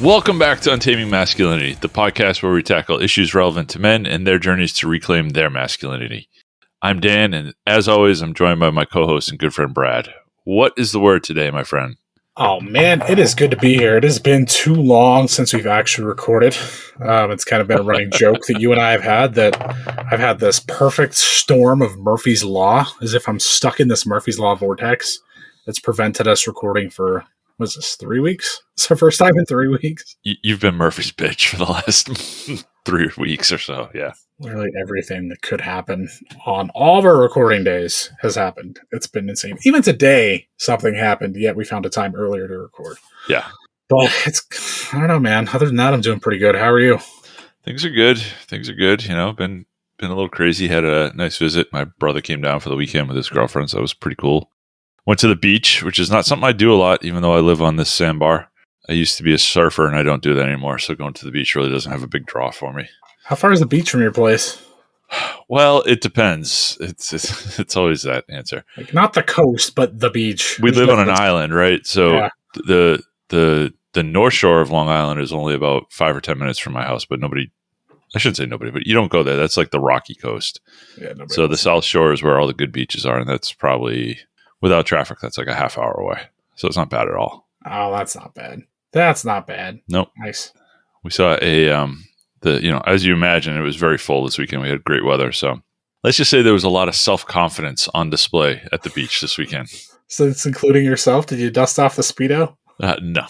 Welcome back to Untaming Masculinity, the podcast where we tackle issues relevant to men and their journeys to reclaim their masculinity. I'm Dan, and as always, I'm joined by my co-host and good friend Brad. What is the word today, my friend? Oh man, it is good to be here. It has been too long since we've actually recorded. It's kind of been a running joke that you and I have had, that I've had this perfect storm of Murphy's Law, as if I'm stuck in this Murphy's Law vortex that's prevented us recording for, what's this, 3 weeks? It's our first time in 3 weeks. You've been Murphy's bitch for the last 3 weeks or so, yeah. Literally everything that could happen on all of our recording days has happened. It's been insane. Even today, something happened, yet we found a time earlier to record. Yeah. But I don't know, man. Other than that, I'm doing pretty good. How are you? Things are good. You know, been a little crazy. Had a nice visit. My brother came down for the weekend with his girlfriend, so that was pretty cool. Went to the beach, which is not something I do a lot, even though I live on this sandbar. I used to be a surfer, and I don't do that anymore, so going to the beach really doesn't have a big draw for me. How far is the beach from your place? Well, it depends. It's always that answer. Like, not the coast, but the beach. We live on an island, right? So yeah. the north shore of Long Island is only about 5 or 10 minutes from my house, but I shouldn't say nobody, but you don't go there. That's like the Rocky Coast. Yeah, so the south shore is where all the good beaches are, and that's probably, without traffic, that's like a half hour away. So it's not bad at all. Oh, that's not bad. That's not bad. Nope. Nice. We saw as you imagine, it was very full this weekend. We had great weather. So let's just say there was a lot of self-confidence on display at the beach this weekend. So it's including yourself? Did you dust off the Speedo? No.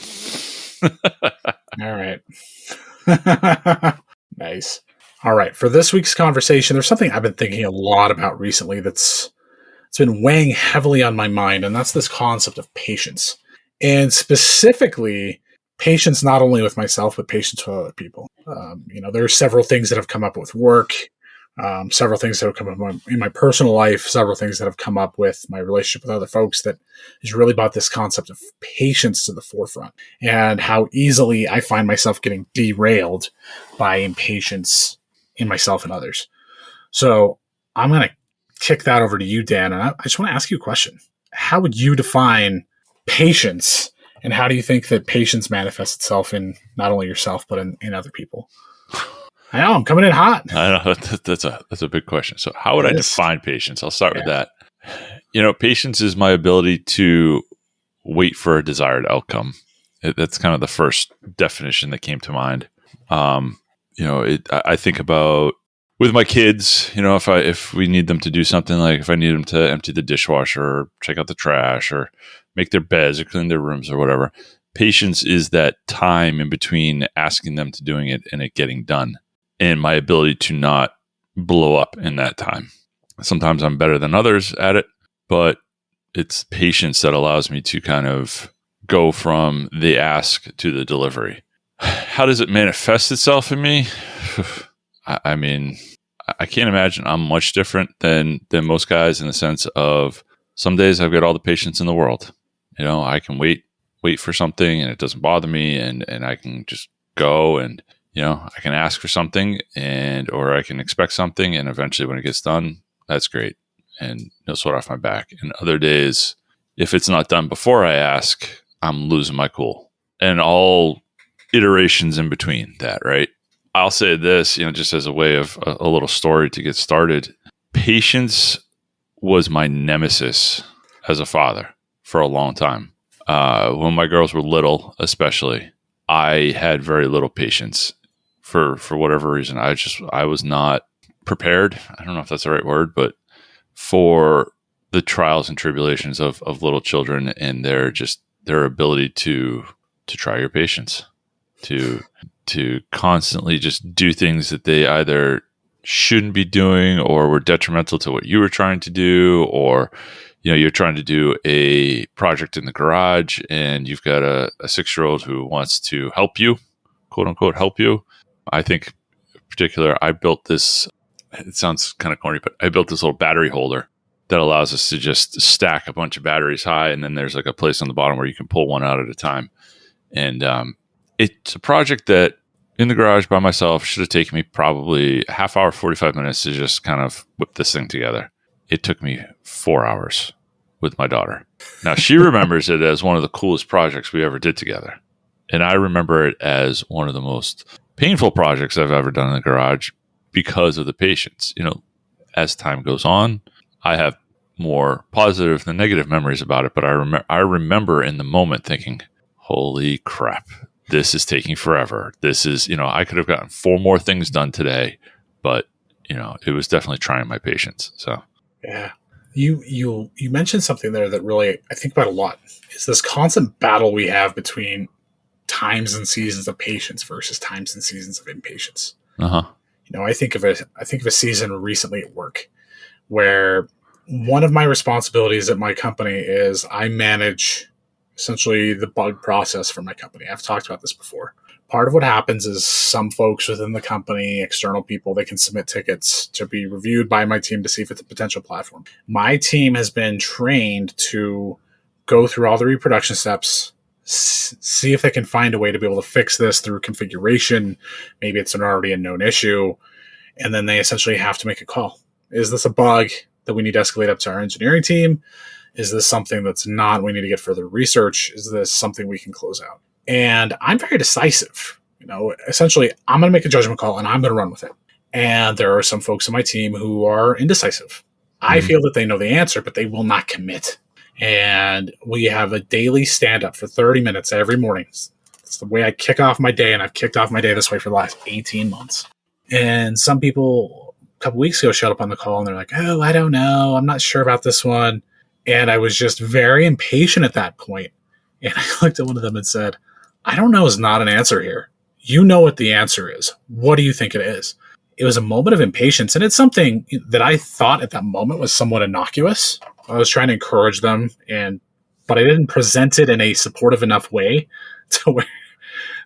All right. Nice. All right. For this week's conversation, there's something I've been thinking a lot about recently it's been weighing heavily on my mind, and that's this concept of patience. And specifically, patience not only with myself, but patience with other people. There are several things that have come up with work, several things that have come up in my personal life, several things that have come up with my relationship with other folks that is really about this concept of patience to the forefront, and how easily I find myself getting derailed by impatience in myself and others. So I'm going to kick that over to you, Dan, and I just want to ask you a question. How would you define patience? And how do you think that patience manifests itself in not only yourself, but in other people? I know, I'm coming in hot. I know, that's a big question. So how would I define patience? I'll start with that. Patience is my ability to wait for a desired outcome. That's kind of the first definition that came to mind. I think about with my kids, if we need them to do something, like if I need them to empty the dishwasher or check out the trash or make their beds or clean their rooms or whatever. Patience is that time in between asking them to doing it and it getting done, and my ability to not blow up in that time. Sometimes I'm better than others at it, but it's patience that allows me to kind of go from the ask to the delivery. How does it manifest itself in me? I mean, I can't imagine I'm much different than most guys in the sense of some days I've got all the patience in the world. I can wait for something and it doesn't bother me, and I can just go, and I can ask for something or I can expect something, and eventually when it gets done, that's great, and no sweat off my back. And other days, if it's not done before I ask, I'm losing my cool, and all iterations in between that, right? I'll say this, just as a way of a little story to get started. Patience was my nemesis as a father for a long time. When my girls were little, especially, I had very little patience for whatever reason. I was not prepared. I don't know if that's the right word, but for the trials and tribulations of little children and their ability to try your patience, to constantly just do things that they either shouldn't be doing or were detrimental to what you were trying to do, or you're trying to do a project in the garage and you've got a 6-year-old who wants to help you, quote unquote, help you. I think in particular, I built this, it sounds kind of corny, but I built this little battery holder that allows us to just stack a bunch of batteries high. And then there's like a place on the bottom where you can pull one out at a time. And it's a project that in the garage by myself should have taken me probably a half hour, 45 minutes to just kind of whip this thing together. It took me 4 hours with my daughter. Now, she remembers it as one of the coolest projects we ever did together. And I remember it as one of the most painful projects I've ever done in the garage because of the patience. As time goes on, I have more positive than negative memories about it. But I remember in the moment thinking, holy crap, this is taking forever. This is, I could have gotten 4 more things done today, but it was definitely trying my patience. So Yeah. You mentioned something there that really I think about a lot. Is this constant battle we have between times and seasons of patience versus times and seasons of impatience. uh-huh. I think of a season recently at work where one of my responsibilities at my company is I manage essentially the bug process for my company. I've talked about this before. Part of what happens is some folks within the company, external people, they can submit tickets to be reviewed by my team to see if it's a potential platform. My team has been trained to go through all the reproduction steps, see if they can find a way to be able to fix this through configuration. Maybe it's already a known issue. And then they essentially have to make a call. Is this a bug that we need to escalate up to our engineering team? Is this something that's not? We need to get further research. Is this something we can close out? And I'm very decisive. Essentially, I'm going to make a judgment call and I'm going to run with it. And there are some folks on my team who are indecisive. I feel that they know the answer, but they will not commit. And we have a daily stand-up for 30 minutes every morning. It's the way I kick off my day, and I've kicked off my day this way for the last 18 months. And some people a couple weeks ago showed up on the call, and they're like, oh, I don't know. I'm not sure about this one. And I was just very impatient at that point. And I looked at one of them and said, I don't know is not an answer here. You know what the answer is. What do you think it is? It was a moment of impatience, and it's something that I thought at that moment was somewhat innocuous. I was trying to encourage them, but I didn't present it in a supportive enough way to where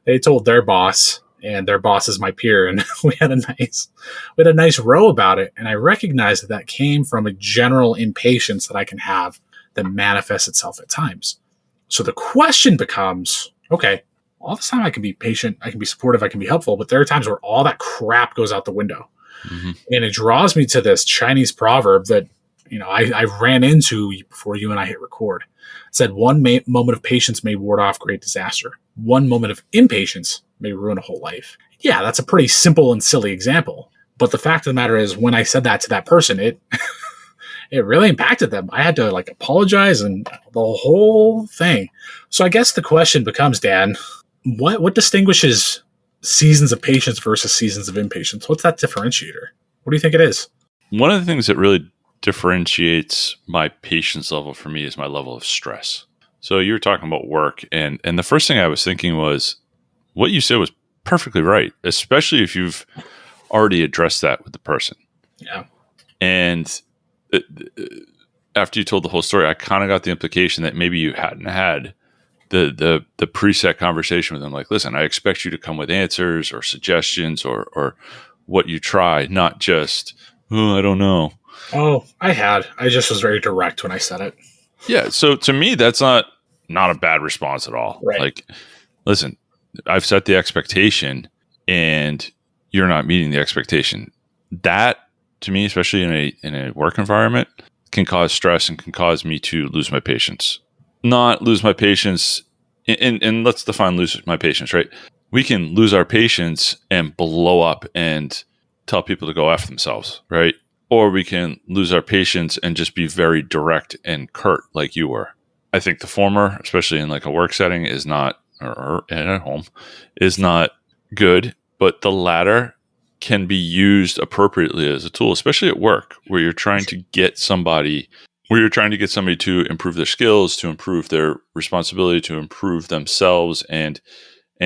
they told their boss, and their boss is my peer, and we had a nice row about it. And I recognized that came from a general impatience that I can have that manifests itself at times. So the question becomes, okay, all this time I can be patient, I can be supportive, I can be helpful, but there are times where all that crap goes out the window. Mm-hmm. And it draws me to this Chinese proverb that I ran into before you and I hit record. It said, one moment of patience may ward off great disaster. One moment of impatience may ruin a whole life. Yeah, that's a pretty simple and silly example. But the fact of the matter is, when I said that to that person, it really impacted them. I had to apologize and the whole thing. So I guess the question becomes, Dan, what distinguishes seasons of patience versus seasons of impatience? What's that differentiator? What do you think it is? One of the things that really differentiates my patience level for me is my level of stress. So you were talking about work, and the first thing I was thinking was, what you said was perfectly right, especially if you've already addressed that with the person. Yeah. And after you told the whole story, I kind of got the implication that maybe you hadn't had the preset conversation with them. Like, listen, I expect you to come with answers or suggestions or what you try, not just, oh, I don't know. Oh, I just was very direct when I said it. Yeah. So to me, that's not a bad response at all. Right. Like, listen, I've set the expectation and you're not meeting the expectation. That, to me, especially in a work environment, can cause stress and can cause me to lose my patience. Not lose my patience, and let's define lose my patience, right? We can lose our patience and blow up and tell people to go F themselves, right? Or we can lose our patience and just be very direct and curt like you were. I think the former, especially in a work setting, is not, or at home, is not good. But the latter can be used appropriately as a tool, especially at work, where you're trying to get somebody to improve their skills, to improve their responsibility, to improve themselves, and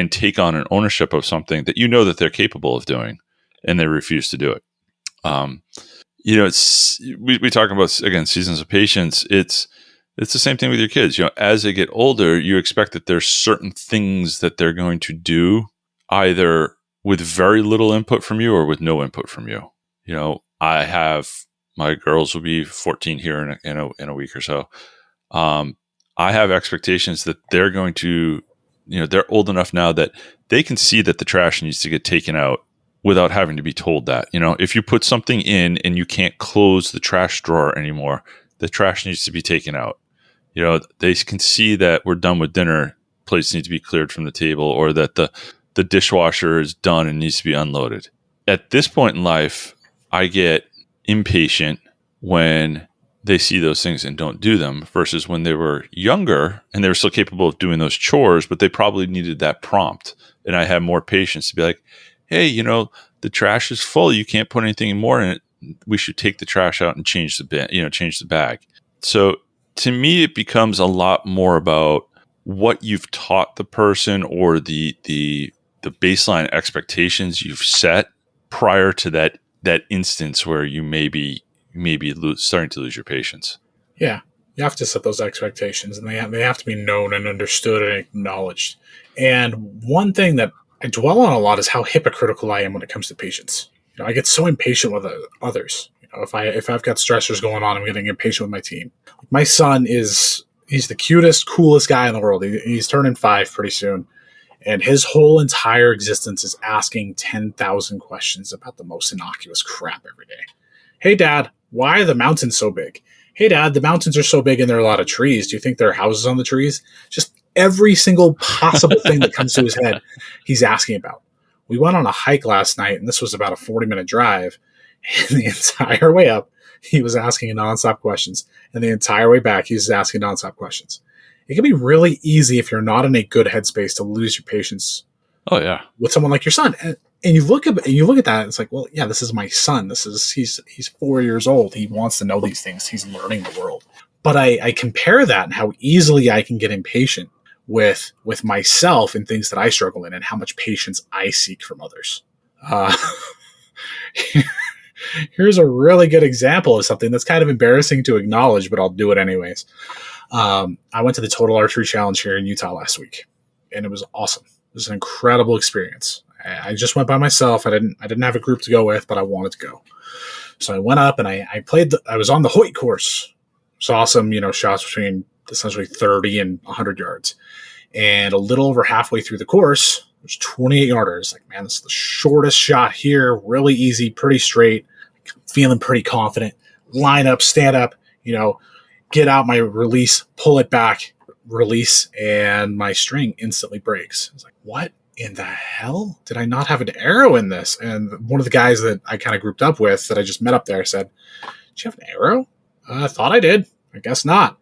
take on an ownership of something that that they're capable of doing, and they refuse to do it. It's we talk about, again, seasons of patience. It's the same thing with your kids. As they get older, you expect that there's certain things that they're going to do either with very little input from you or with no input from you. I have, my girls will be 14 here in a week or so. I have expectations that they're going to, they're old enough now that they can see that the trash needs to get taken out without having to be told that. If you put something in and you can't close the trash drawer anymore, the trash needs to be taken out. They can see that we're done with dinner plates need to be cleared from the table, or that the dishwasher is done and needs to be unloaded. At this point in life, I get impatient when they see those things and don't do them, versus when they were younger and they were still capable of doing those chores, but they probably needed that prompt. And I had more patience to be like, hey, the trash is full. You can't put anything more in it. We should take the trash out and change the bin, change the bag. So to me, it becomes a lot more about what you've taught the person, or the baseline expectations you've set prior to that instance where you may be starting to lose your patience. Yeah, you have to set those expectations, and they have to be known and understood and acknowledged. And one thing that I dwell on a lot is how hypocritical I am when it comes to patience. I get so impatient with others. If I've got stressors going on, I'm getting impatient with my team. My son he's the cutest, coolest guy in the world. He's turning 5 pretty soon. And his whole entire existence is asking 10,000 questions about the most innocuous crap every day. Hey, Dad, why are the mountains so big? Hey, Dad, the mountains are so big and there are a lot of trees. Do you think there are houses on the trees? Just every single possible thing that comes to his head, he's asking about. We went on a hike last night, and this was about a 40-minute drive. And the entire way up, he was asking nonstop questions. And the entire way back, he was asking nonstop questions. It can be really easy, if you're not in a good headspace, to lose your patience. Oh yeah, with someone like your son, and you look at that, it's like, well, yeah, this is my son. He's 4 years old. He wants to know these things. He's learning the world. But I compare that and how easily I can get impatient with myself and things that I struggle in, and how much patience I seek from others. Here's a really good example of something that's kind of embarrassing to acknowledge, but I'll do it anyways. I went to the Total Archery Challenge here in Utah last week, and it was awesome. It was an incredible experience. I just went by myself. I didn't have a group to go with, but I wanted to go. So I went up and I played. I was on the Hoyt course. Saw some, shots between essentially 30 and 100 yards. And a little over halfway through the course, there's 28 yarders. Like, man, this is the shortest shot here. Really easy, pretty straight. Feeling pretty confident. Line up, stand up, get out my release, pull it back, release, and my string instantly breaks. I was like, what in the hell? Did I not have an arrow in this? And one of the guys that I kind of grouped up with, that I just met up there, said, did you have an arrow? I thought I did. I guess not.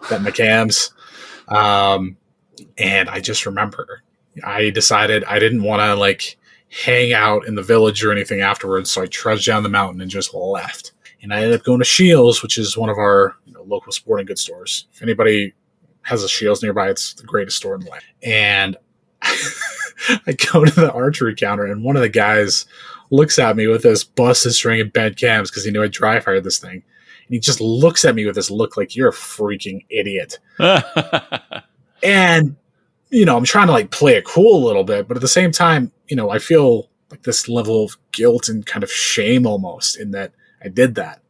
Bet my cams. And I just remember I decided I didn't want to hang out in the village or anything afterwards. So I trudged down the mountain and just left. And I ended up going to Shields, which is one of our local sporting goods stores. If anybody has a Shields nearby, it's the greatest store in the land. And I go to the archery counter, and one of the guys looks at me with this busted string and bent cams because he knew I dry fired this thing. And he just looks at me with this look like, you're a freaking idiot. And, I'm trying to play it cool a little bit, but at the same time, I feel like this level of guilt and kind of shame almost in that I did that.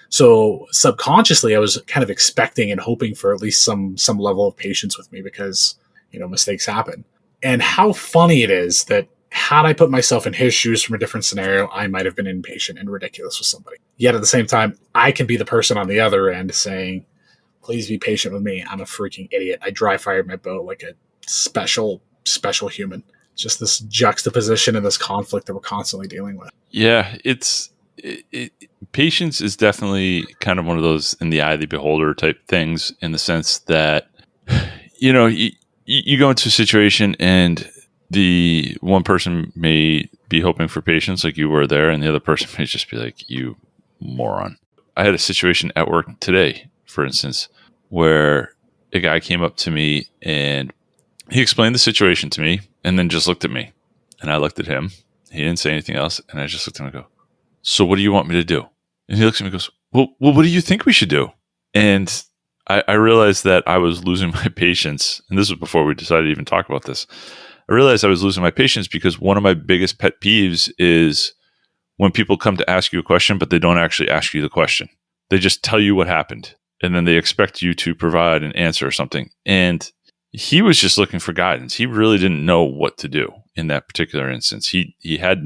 So subconsciously, I was kind of expecting and hoping for at least some level of patience with me, because, mistakes happen. And how funny it is that had I put myself in his shoes from a different scenario, I might have been impatient and ridiculous with somebody. Yet at the same time, I can be the person on the other end saying, please be patient with me. I'm a freaking idiot. I dry fired my bow like a special human. It's just this juxtaposition and this conflict that we're constantly dealing with. Yeah, patience is definitely kind of one of those in the eye of the beholder type things, in the sense that, you go into a situation and the one person may be hoping for patience like you were there, and the other person may just be like, you moron. I had a situation at work today, for instance, where a guy came up to me and he explained the situation to me and then just looked at me. And I looked at him. He didn't say anything else. And I just looked at him and go, so what do you want me to do? And he looks at me and goes, well, what do you think we should do? And I realized that I was losing my patience. And this was before we decided to even talk about this. I realized I was losing my patience because one of my biggest pet peeves is when people come to ask you a question, but they don't actually ask you the question. They just tell you what happened, and then they expect you to provide an answer or something. And he was just looking for guidance. He really didn't know what to do in that particular instance. He had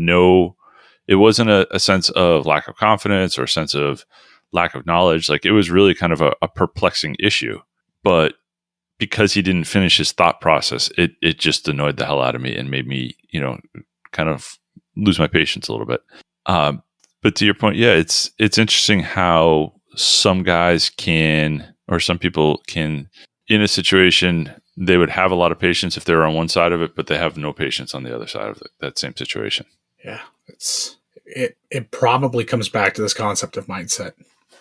it wasn't a sense of lack of confidence or a sense of lack of knowledge. It was really kind of a perplexing issue. But because he didn't finish his thought process, it just annoyed the hell out of me and made me, kind of lose my patience a little bit. But to your point, yeah, it's interesting how some guys can, or some people can, in a situation, they would have a lot of patience if they were on one side of it, but they have no patience on the other side of that same situation. Yeah, it probably comes back to this concept of mindset,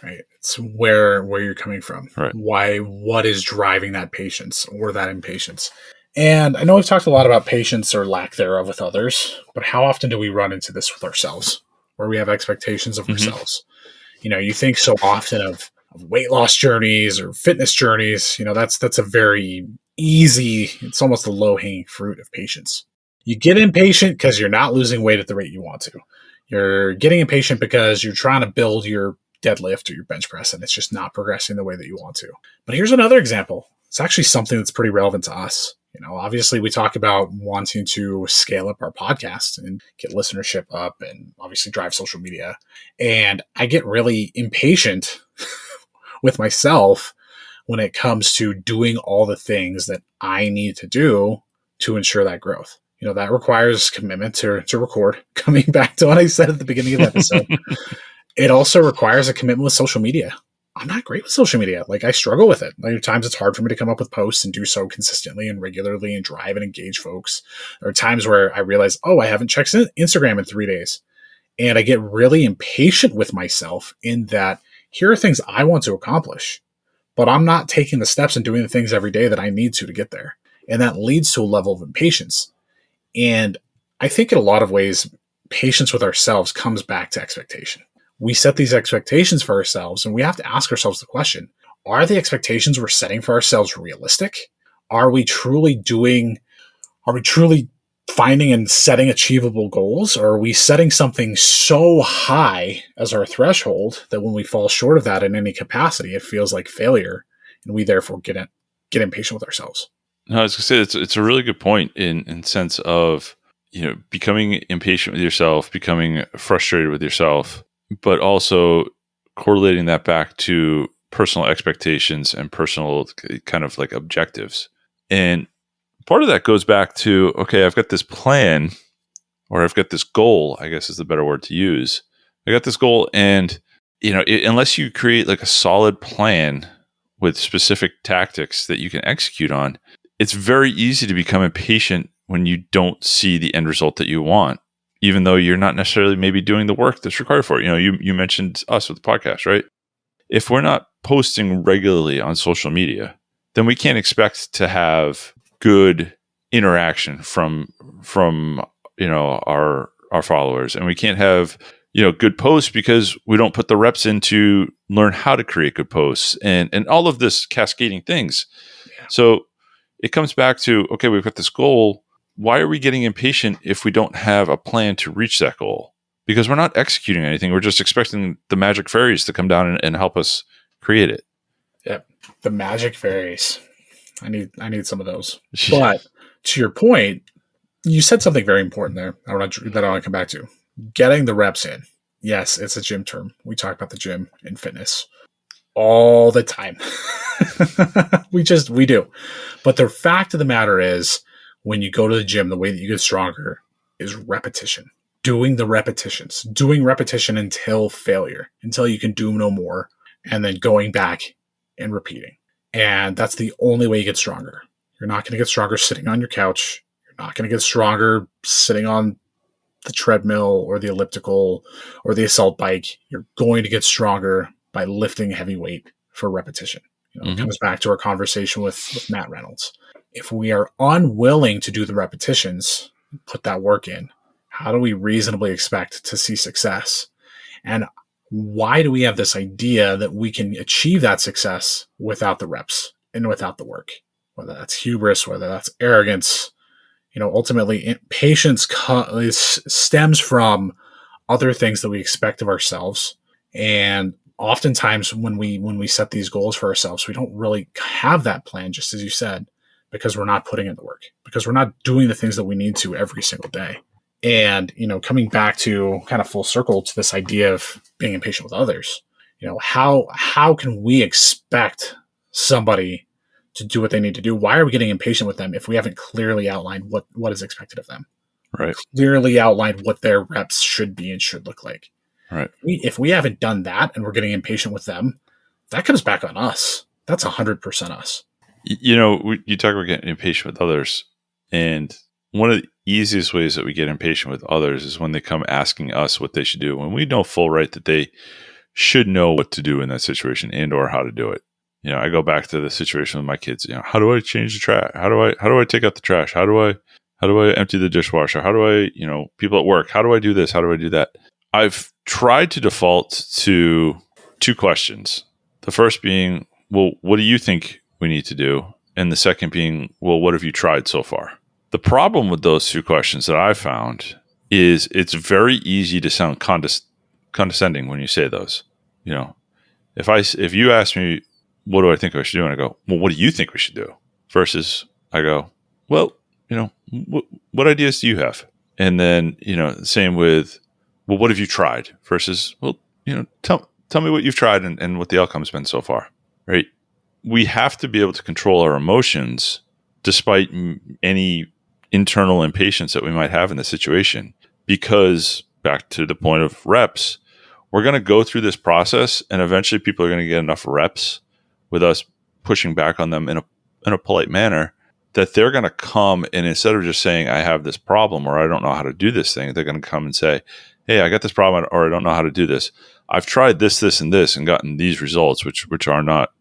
right? It's where you're coming from. Right. What is driving that patience or that impatience? And I know we've talked a lot about patience or lack thereof with others, but how often do we run into this with ourselves, where we have expectations of ourselves? You think so often of weight loss journeys or fitness journeys. That's a very easy, it's almost a low-hanging fruit of patience. You get impatient because you're not losing weight at the rate you want to. You're getting impatient because you're trying to build your deadlift or your bench press and it's just not progressing the way that you want to. But here's another example. It's actually something that's pretty relevant to us. Obviously we talk about wanting to scale up our podcast and get listenership up and obviously drive social media. And I get really impatient with myself when it comes to doing all the things that I need to do to ensure that growth. That requires commitment to record. Coming back to what I said at the beginning of the episode, it also requires a commitment with social media. I'm not great with social media. I struggle with it. At times it's hard for me to come up with posts and do so consistently and regularly and drive and engage folks. There are times where I realize, I haven't checked Instagram in 3 days. And I get really impatient with myself in that here are things I want to accomplish, but I'm not taking the steps and doing the things every day that I need to get there. And that leads to a level of impatience. And I think in a lot of ways, patience with ourselves comes back to expectation. We set these expectations for ourselves and we have to ask ourselves the question, are the expectations we're setting for ourselves realistic? Are we truly finding and setting achievable goals? Or are we setting something so high as our threshold that when we fall short of that in any capacity, it feels like failure and we therefore get impatient with ourselves? No, I was going to say it's a really good point in sense of becoming impatient with yourself, becoming frustrated with yourself, but also correlating that back to personal expectations and personal kind of objectives. And part of that goes back to, okay, I've got this plan, or I've got this goal, I guess is the better word to use. I got this goal, and unless you create a solid plan with specific tactics that you can execute on, it's very easy to become impatient when you don't see the end result that you want, even though you're not necessarily maybe doing the work that's required for it. You mentioned us with the podcast, right? If we're not posting regularly on social media, then we can't expect to have good interaction from our followers, and we can't have good posts because we don't put the reps in to learn how to create good posts and all of this cascading things. Yeah. So it comes back to, okay, we've got this goal. Why are we getting impatient if we don't have a plan to reach that goal? Because we're not executing anything. We're just expecting the magic fairies to come down and help us create it. Yep. The magic fairies. I need some of those. But to your point, you said something very important there that I want to come back to. Getting the reps in. Yes, it's a gym term. We talk about the gym and fitness all the time. we do. But the fact of the matter is, when you go to the gym, the way that you get stronger is repetition. Doing the repetitions. Doing repetition until failure, until you can do no more, and then going back and repeating. And that's the only way you get stronger. You're not going to get stronger sitting on your couch. You're not going to get stronger sitting on the treadmill or the elliptical or the assault bike. You're going to get stronger by lifting heavy weight for repetition. It comes back to our conversation with Matt Reynolds. If we are unwilling to do the repetitions, put that work in, how do we reasonably expect to see success? And why do we have this idea that we can achieve that success without the reps and without the work? Whether that's hubris, whether that's arrogance, ultimately impatience stems from other things that we expect of ourselves. And oftentimes when we set these goals for ourselves, we don't really have that plan, just as you said, because we're not putting in the work, because we're not doing the things that we need to every single day. And, coming back to kind of full circle to this idea of being impatient with others, how can we expect somebody to do what they need to do? Why are we getting impatient with them if we haven't clearly outlined what is expected of them? Right. Clearly outlined what their reps should be and should look like. Right. If we haven't done that and we're getting impatient with them, that comes back on us. That's 100% us. You talk about getting impatient with others, and one of the easiest ways that we get impatient with others is when they come asking us what they should do, when we know full right that they should know what to do in that situation and or how to do it. I go back to the situation with my kids. How do I change the trash? How do I take out the trash? How do I empty the dishwasher? How do I, people at work, how do I do this? How do I do that? I've tried to default to two questions. The first being, well, what do you think we need to do? And the second being, well, what have you tried so far? The problem with those two questions that I've found is it's very easy to sound condescending when you say those. If you ask me, what do I think I should do? And I go, well, what do you think we should do? Versus I go, well, what ideas do you have? And then, same with, well, what have you tried? Versus, well, tell me what you've tried and what the outcome's been so far, right? We have to be able to control our emotions despite any internal impatience that we might have in the situation. Because back to the point of reps, we're going to go through this process and eventually people are going to get enough reps with us pushing back on them in a polite manner that they're going to come and instead of just saying, I have this problem or I don't know how to do this thing, they're going to come and say, hey, I got this problem or I don't know how to do this. I've tried this, this, and this and gotten these results, which are not,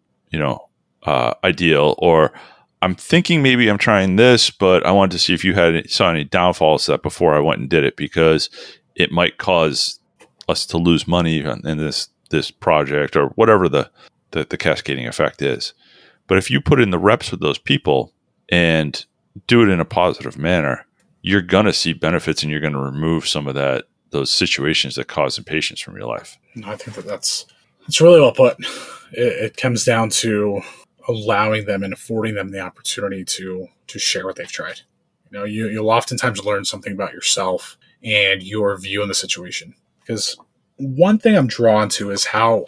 ideal. Or I'm thinking maybe I'm trying this, but I wanted to see if you saw any downfalls to that before I went and did it because it might cause us to lose money in this project or whatever the cascading effect is. But if you put in the reps with those people and do it in a positive manner, you're going to see benefits and you're going to remove some of those situations that cause impatience from your life. I think that's really well put. It comes down to allowing them and affording them the opportunity to share what they've tried. You'll oftentimes learn something about yourself and your view in the situation. Because one thing I'm drawn to is how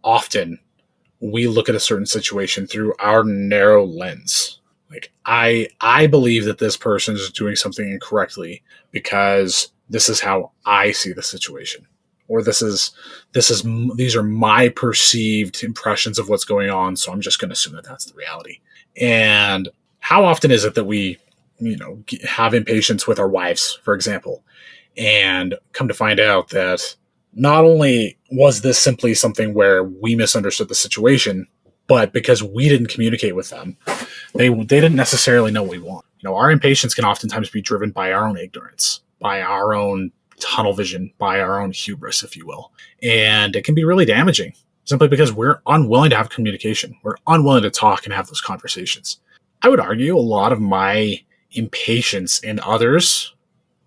often we look at a certain situation through our narrow lens. Like I believe that this person is doing something incorrectly because this is how I see the situation, or these are my perceived impressions of what's going on. So I'm just going to assume that that's the reality. And how often is it that we, have impatience with our wives, for example, and come to find out that not only was this simply something where we misunderstood the situation, but because we didn't communicate with them, they didn't necessarily know what we want. Our impatience can oftentimes be driven by our own ignorance, by our own tunnel vision, by our own hubris, if you will. And it can be really damaging simply because we're unwilling to have communication. We're unwilling to talk and have those conversations. I would argue a lot of my impatience in others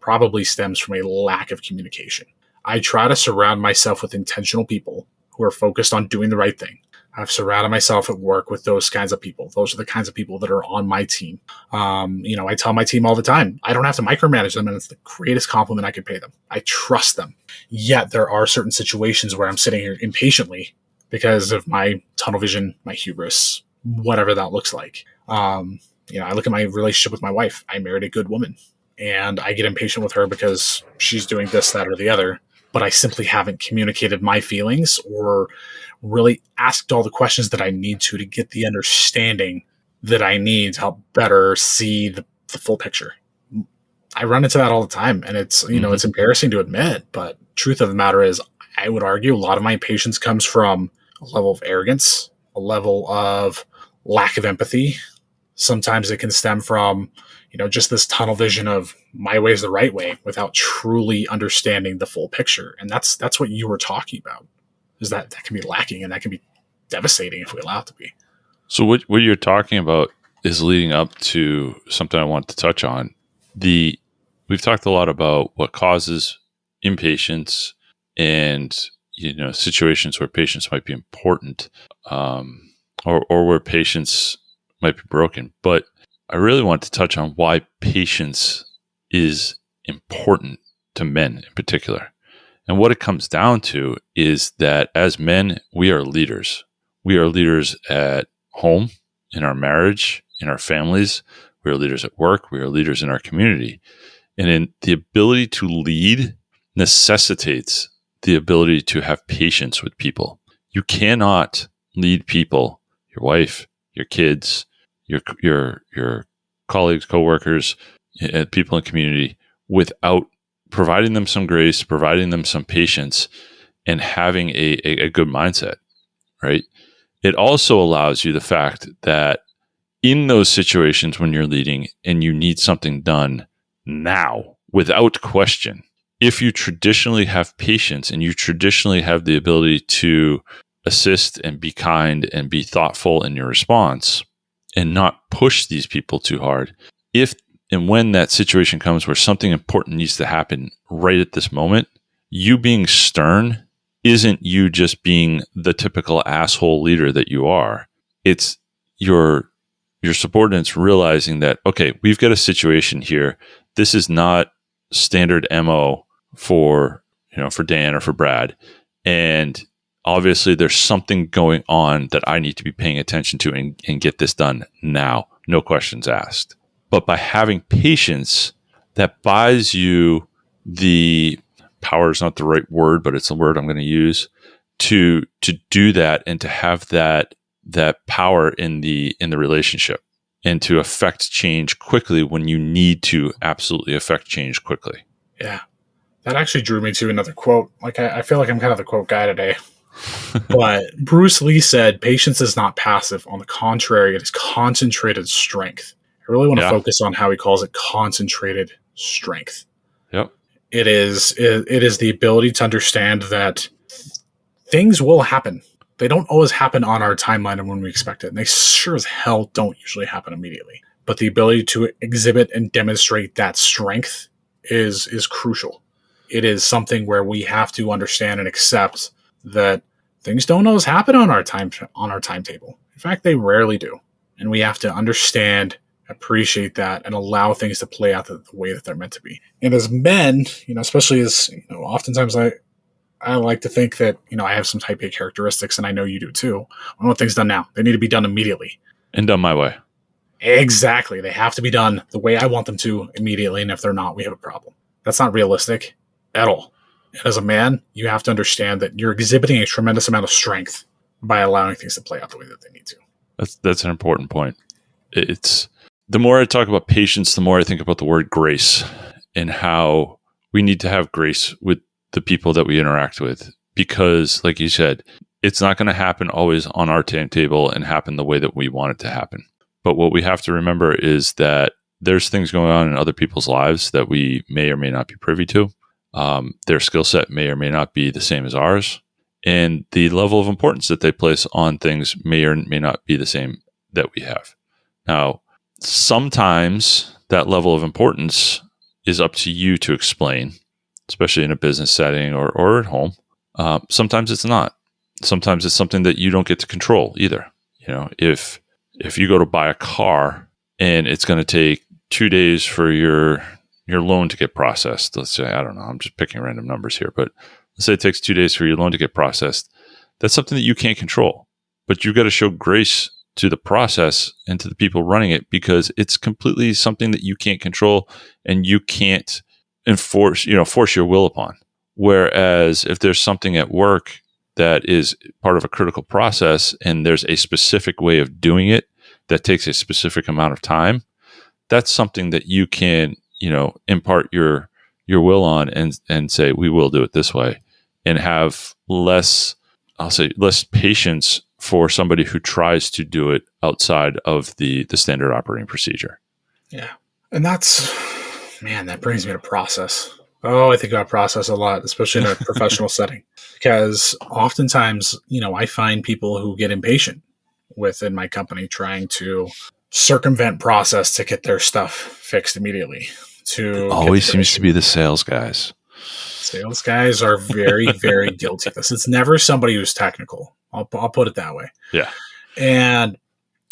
probably stems from a lack of communication. I try to surround myself with intentional people who are focused on doing the right thing. I've surrounded myself at work with those kinds of people. Those are the kinds of people that are on my team. I tell my team all the time, I don't have to micromanage them, and it's the greatest compliment I could pay them. I trust them. Yet there are certain situations where I'm sitting here impatiently because of my tunnel vision, my hubris, whatever that looks like. I look at my relationship with my wife. I married a good woman, and I get impatient with her because she's doing this, that, or the other. But I simply haven't communicated my feelings or really asked all the questions that I need to get the understanding that I need to help better see the full picture. I run into that all the time, and it's, it's embarrassing to admit, but truth of the matter is, I would argue a lot of my impatience comes from a level of arrogance, a level of lack of empathy. Sometimes it can stem from, just this tunnel vision of my way is the right way without truly understanding the full picture. And that's what you were talking about, is that can be lacking, and that can be devastating if we allow it to be. So what you're talking about is leading up to something I want to touch on. We've talked a lot about what causes impatience and, situations where patience might be important, or where patience might be broken. But I really want to touch on why patience is important to men in particular. And what it comes down to is that as men, we are leaders. We are leaders at home, in our marriage, in our families. We are leaders at work. We are leaders in our community. And in the ability to lead necessitates the ability to have patience with people. You cannot lead people, your wife, your kids, your colleagues, coworkers, people in community, without providing them some grace, providing them some patience, and having a good mindset, right? It also allows you the fact that in those situations when you're leading and you need something done now, without question, if you traditionally have patience and you traditionally have the ability to assist and be kind and be thoughtful in your response and not push these people too hard, if and when that situation comes where something important needs to happen right at this moment, you being stern isn't you just being the typical asshole leader that you are. It's your subordinates realizing that, okay, we've got a situation here. This is not standard MO for Dan or for Brad. And obviously there's something going on that I need to be paying attention to and get this done now. No questions asked. But by having patience, that buys you the power is not the right word, but it's a word I'm going to use to do that and to have that power in the relationship and to affect change quickly when you need to absolutely affect change quickly. Yeah. That actually drew me to another quote. Like, I feel like I'm kind of the quote guy today. But Bruce Lee said, patience is not passive. On the contrary, it is concentrated strength. I really want to focus on how he calls it concentrated strength. Yep. It is the ability to understand that things will happen. They don't always happen on our timeline and when we expect it. And they sure as hell don't usually happen immediately. But the ability to exhibit and demonstrate that strength is crucial. It is something where we have to understand and accept that things don't always happen on our timetable. In fact, they rarely do. And we have to understand, appreciate that, and allow things to play out the way that they're meant to be. And as men, especially as, oftentimes I like to think that, I have some type A characteristics, and I know you do too. I want things done now. They need to be done immediately. And done my way. Exactly. They have to be done the way I want them to immediately, and if they're not, we have a problem. That's not realistic at all. And as a man, you have to understand that you're exhibiting a tremendous amount of strength by allowing things to play out the way that they need to. That's an important point. It's the more I talk about patience, the more I think about the word grace and how we need to have grace with the people that we interact with, because like you said, it's not going to happen always on our timetable and happen the way that we want it to happen. But what we have to remember is that there's things going on in other people's lives that we may or may not be privy to. Their skill set may or may not be the same as ours. And the level of importance that they place on things may or may not be the same that we have. Now, sometimes that level of importance is up to you to explain, especially in a business setting or at home. Sometimes it's not. Sometimes it's something that you don't get to control either. If you go to buy a car and it's going to take 2 days for your loan to get processed, let's say, I don't know, I'm just picking random numbers here, but let's say it takes 2 days for your loan to get processed. That's something that you can't control, but you've got to show grace to the process and to the people running it, because it's completely something that you can't control and you can't force your will upon. Whereas if there's something at work that is part of a critical process and there's a specific way of doing it that takes a specific amount of time, that's something that you can, impart your will on and say, we will do it this way, and have less patience for somebody who tries to do it outside of the standard operating procedure. Yeah. And that brings me to process. Oh, I think about process a lot, especially in a professional setting, because oftentimes, I find people who get impatient within my company trying to circumvent process to get their stuff fixed immediately. It always seems to be the sales guys. Sales guys are very, very guilty of this. It's never somebody who's technical. I'll put it that way. Yeah. And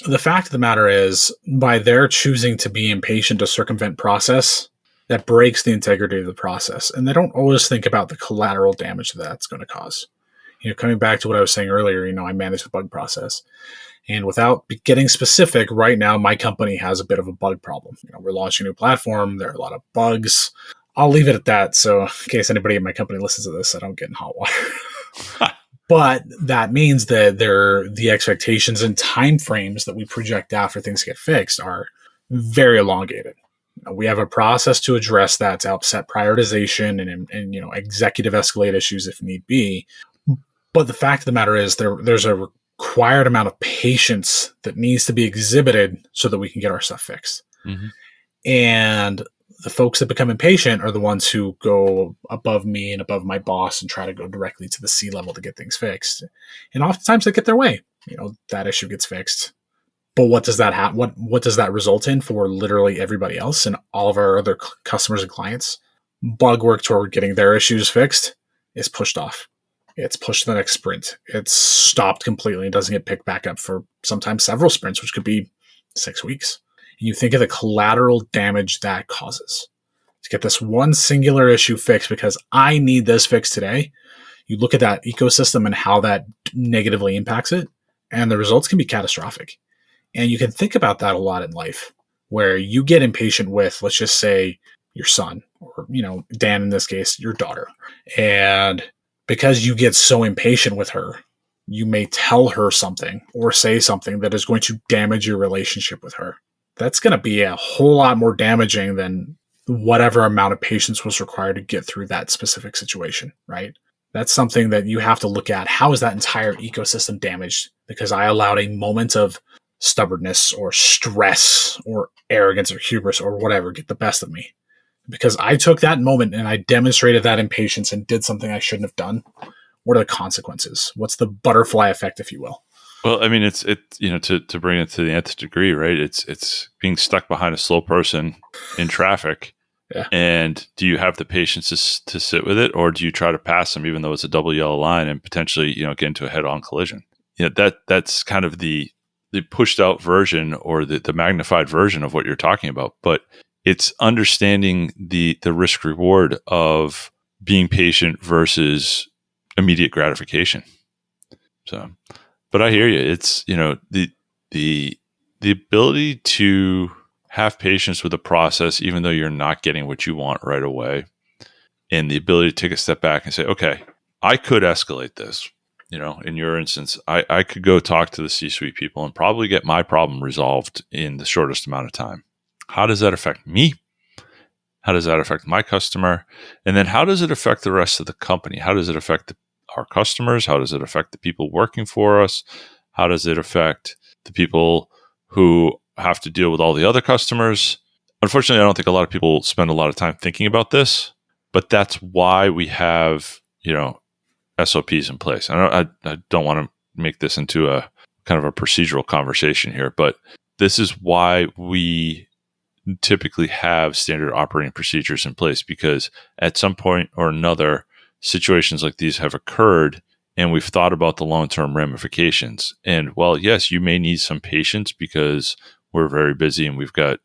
the fact of the matter is, by their choosing to be impatient to circumvent process, that breaks the integrity of the process. And they don't always think about the collateral damage that's going to cause. Coming back to what I was saying earlier, I manage the bug process. And without getting specific, right now, my company has a bit of a bug problem. We're launching a new platform. There are a lot of bugs. I'll leave it at that. So in case anybody in my company listens to this, I don't get in hot water. But that means that the expectations and timeframes that we project out for things to get fixed are very elongated. We have a process to address that, to help set prioritization and executive escalate issues if need be. But the fact of the matter is there's a required amount of patience that needs to be exhibited so that we can get our stuff fixed. Mm-hmm. And the folks that become impatient are the ones who go above me and above my boss and try to go directly to the C level to get things fixed. And oftentimes they get their way. That issue gets fixed. But what does that what does that result in for literally everybody else and all of our other customers and clients? Bug work toward getting their issues fixed is pushed off. It's pushed to the next sprint. It's stopped completely and doesn't get picked back up for sometimes several sprints, which could be 6 weeks. And you think of the collateral damage that causes to get this one singular issue fixed because I need this fixed today. You look at that ecosystem and how that negatively impacts it, and the results can be catastrophic. And you can think about that a lot in life, where you get impatient with, let's just say, your son, or, Dan, in this case, your daughter. And because you get so impatient with her, you may tell her something or say something that is going to damage your relationship with her. That's going to be a whole lot more damaging than whatever amount of patience was required to get through that specific situation, right? That's something that you have to look at. How is that entire ecosystem damaged? Because I allowed a moment of stubbornness or stress or arrogance or hubris or whatever get the best of me. Because I took that moment and I demonstrated that impatience and did something I shouldn't have done. What are the consequences? What's the butterfly effect, if you will? Well, I mean, it's to bring it to the nth degree, right? It's being stuck behind a slow person in traffic. Yeah. And do you have the patience to sit with it, or do you try to pass them, even though it's a double yellow line, and potentially get into a head-on collision? That's kind of the pushed out version or the magnified version of what you're talking about. But it's understanding the risk reward of being patient versus immediate gratification. So, but I hear you. It's the ability to have patience with the process, even though you're not getting what you want right away, and the ability to take a step back and say, okay, I could escalate this. In your instance, I could go talk to the C-suite people and probably get my problem resolved in the shortest amount of time. How does that affect me? How does that affect my customer? And then how does it affect the rest of the company? How does it affect our customers? How does it affect the people working for us? How does it affect the people who have to deal with all the other customers? Unfortunately, I don't think a lot of people spend a lot of time thinking about this, but that's why we have, SOPs in place. I don't want to make this into a kind of a procedural conversation here, but this is why we typically have standard operating procedures in place, because at some point or another, situations like these have occurred and we've thought about the long-term ramifications. And while, yes, you may need some patience because we're very busy and we've got,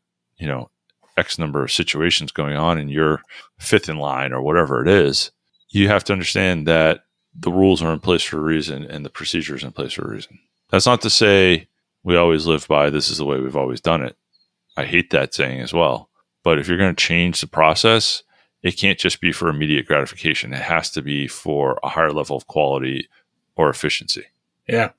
X number of situations going on and you're fifth in line or whatever it is, you have to understand that the rules are in place for a reason and the procedures in place for a reason. That's not to say we always live by this is the way we've always done it. I hate that saying as well. But if you're going to change the process, it can't just be for immediate gratification. It has to be for a higher level of quality or efficiency. Yeah,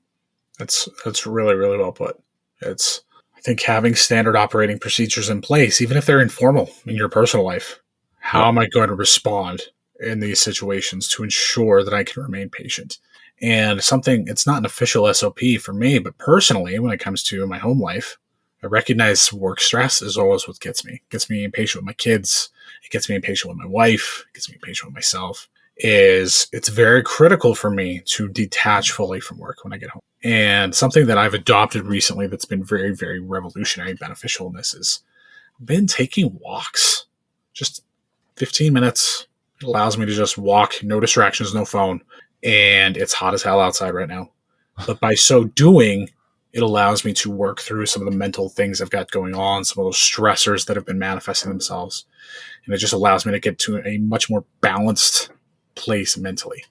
that's really, really well put. I think having standard operating procedures in place, even if they're informal in your personal life, how am I going to respond in these situations to ensure that I can remain patient? And it's not an official SOP for me, but personally, when it comes to my home life, I recognize work stress is always what gets me. It gets me impatient with my kids. It gets me impatient with my wife. It gets me impatient with myself. It's very critical for me to detach fully from work when I get home. And something that I've adopted recently that's been very, very revolutionary and beneficial in this is I've been taking walks. Just 15 minutes. It allows me to just walk, no distractions, no phone. And it's hot as hell outside right now. But by so doing, it allows me to work through some of the mental things I've got going on, some of those stressors that have been manifesting themselves. And it just allows me to get to a much more balanced place mentally.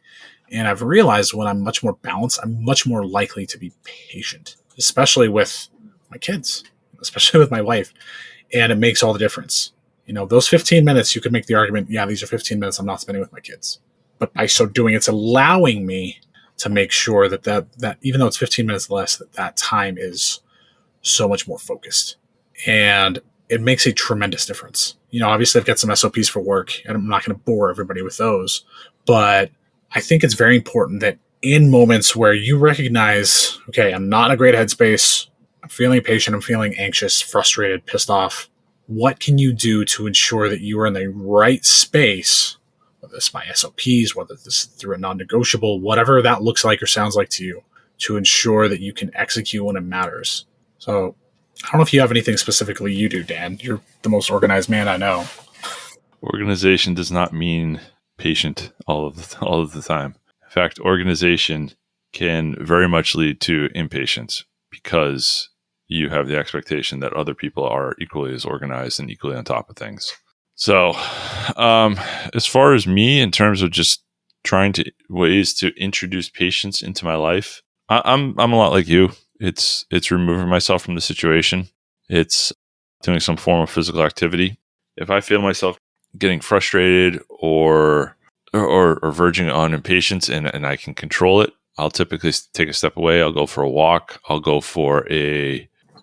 And I've realized when I'm much more balanced, I'm much more likely to be patient, especially with my kids, especially with my wife. And it makes all the difference. Those 15 minutes, you could make the argument, yeah, these are 15 minutes I'm not spending with my kids. But by so doing, it's allowing me to make sure that even though it's 15 minutes less, that time is so much more focused. And it makes a tremendous difference. Obviously I've got some SOPs for work and I'm not going to bore everybody with those, but I think it's very important that in moments where you recognize, okay, I'm not in a great headspace, I'm feeling impatient, I'm feeling anxious, frustrated, pissed off, what can you do to ensure that you are in the right space, whether it's by SOPs, whether this is through a non-negotiable, whatever that looks like or sounds like to you, to ensure that you can execute when it matters. So I don't know if you have anything specifically you do, Dan. You're the most organized man I know. Organization does not mean patient all of the time. In fact, organization can very much lead to impatience because you have the expectation that other people are equally as organized and equally on top of things. So, as far as me, in terms of just trying to ways to introduce patience into my life, I'm a lot like you. It's removing myself from the situation. It's doing some form of physical activity. If I feel myself getting frustrated or verging on impatience and I can control it, I'll typically take a step away. I'll go for a walk. I'll go for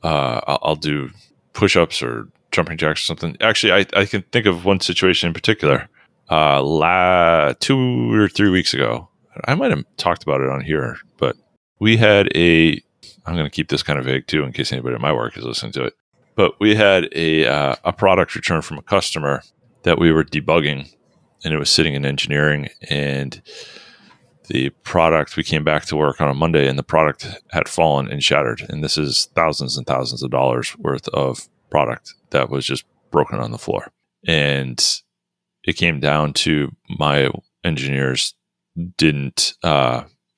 I'll do push-ups or jumping jacks or something. Actually, I can think of one situation in particular. 2 or 3 weeks ago, I might have talked about it on here, but we had I'm going to keep this kind of vague too, in case anybody at my work is listening to it. But we had a product return from a customer that we were debugging, and it was sitting in engineering. And the product, we came back to work on a Monday, and the product had fallen and shattered. And this is thousands and thousands of dollars worth of product that was just broken on the floor. And it came down to my engineers didn't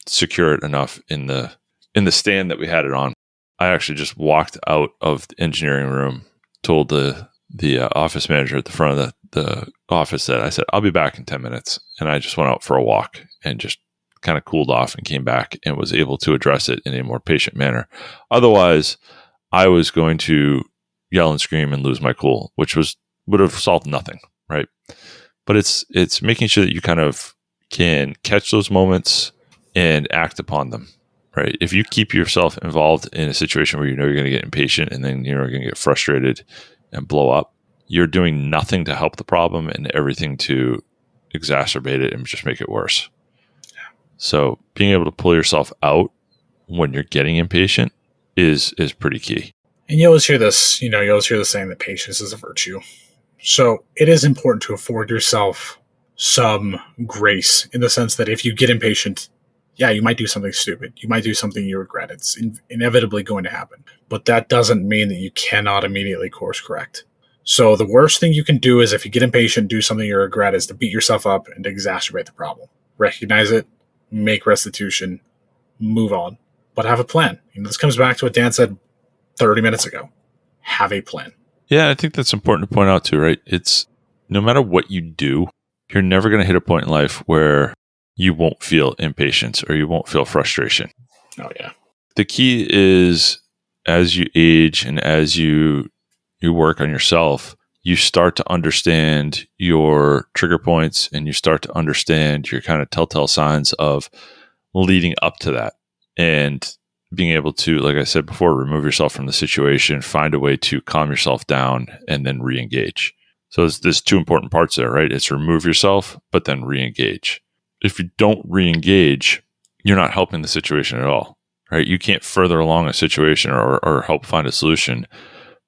secure it enough in the stand that we had it on. I actually just walked out of the engineering room, told the office manager at the front of the office that I said, I'll be back in 10 minutes. And I just went out for a walk and just kind of cooled off and came back and was able to address it in a more patient manner. Otherwise, I was going to yell and scream and lose my cool, which would have solved nothing, right? But it's making sure that you kind of can catch those moments and act upon them, right? If you keep yourself involved in a situation where you know you're going to get impatient and then you're going to get frustrated and blow up, you're doing nothing to help the problem and everything to exacerbate it and just make it worse. So being able to pull yourself out when you're getting impatient is pretty key. And you always hear this, you always hear the saying that patience is a virtue. So it is important to afford yourself some grace in the sense that if you get impatient, yeah, you might do something stupid. You might do something you regret. It's inevitably going to happen. But that doesn't mean that you cannot immediately course correct. So the worst thing you can do is if you get impatient, do something you regret, is to beat yourself up and to exacerbate the problem. Recognize it, make restitution, move on, but have a plan. This comes back to what Dan said 30 minutes ago. Have a plan. Yeah, I think that's important to point out too, right? It's no matter what you do, you're never going to hit a point in life where you won't feel impatience or you won't feel frustration. Oh, yeah. The key is as you age and as you work on yourself, you start to understand your trigger points and you start to understand your kind of telltale signs of leading up to that. And being able to, like I said before, remove yourself from the situation, find a way to calm yourself down, and then re-engage. So there's two important parts there, right? It's remove yourself, but then re-engage. If you don't re-engage, you're not helping the situation at all, right? You can't further along a situation or help find a solution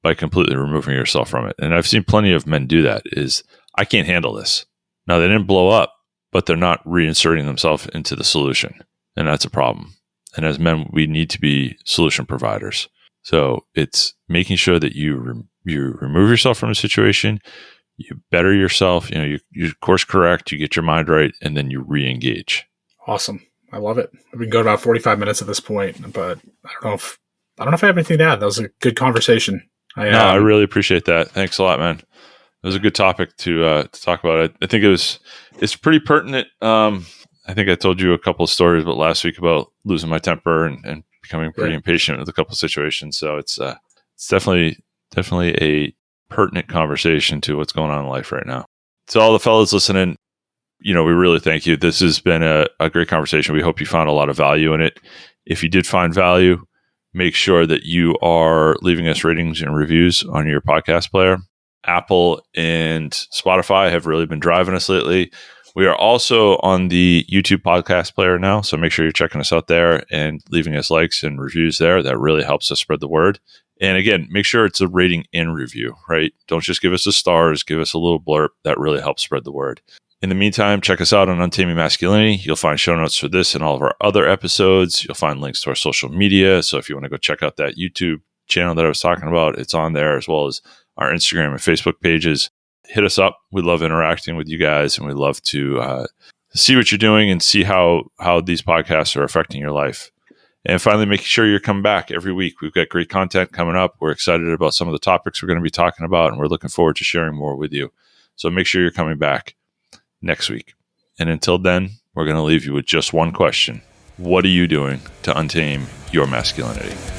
by completely removing yourself from it. And I've seen plenty of men do that, is I can't handle this. Now, they didn't blow up, but they're not reinserting themselves into the solution. And that's a problem. And as men, we need to be solution providers. So it's making sure that you remove yourself from a situation, you better yourself, you course correct, you get your mind right, and then you re-engage. Awesome. I love it. We can go about 45 minutes at this point, but I don't know if I have anything to add. That was a good conversation. I really appreciate that. Thanks a lot, man. It was a good topic to talk about. I think it's pretty pertinent. I think I told you a couple of stories about last week about losing my temper and becoming pretty impatient with a couple of situations. So it's definitely a pertinent conversation to what's going on in life right now. To all the fellas listening, we really thank you. This has been a great conversation. We hope you found a lot of value in it. If you did find value, make sure that you are leaving us ratings and reviews on your podcast player. Apple and Spotify have really been driving us lately. We are also on the YouTube podcast player now, so make sure you're checking us out there and leaving us likes and reviews there. That really helps us spread the word. And again, make sure it's a rating and review, right? Don't just give us the stars, give us a little blurb. That really helps spread the word. In the meantime, check us out on Untaming Masculinity. You'll find show notes for this and all of our other episodes. You'll find links to our social media. So if you want to go check out that YouTube channel that I was talking about, it's on there, as well as our Instagram and Facebook pages. Hit us up. We love interacting with you guys, and we love to see what you're doing and see how these podcasts are affecting your life. And finally, making sure you're coming back every week. We've got great content coming up. We're excited about some of the topics we're going to be talking about, and we're looking forward to sharing more with you. So make sure you're coming back next week. And until then, we're going to leave you with just one question. What are you doing to untame your masculinity?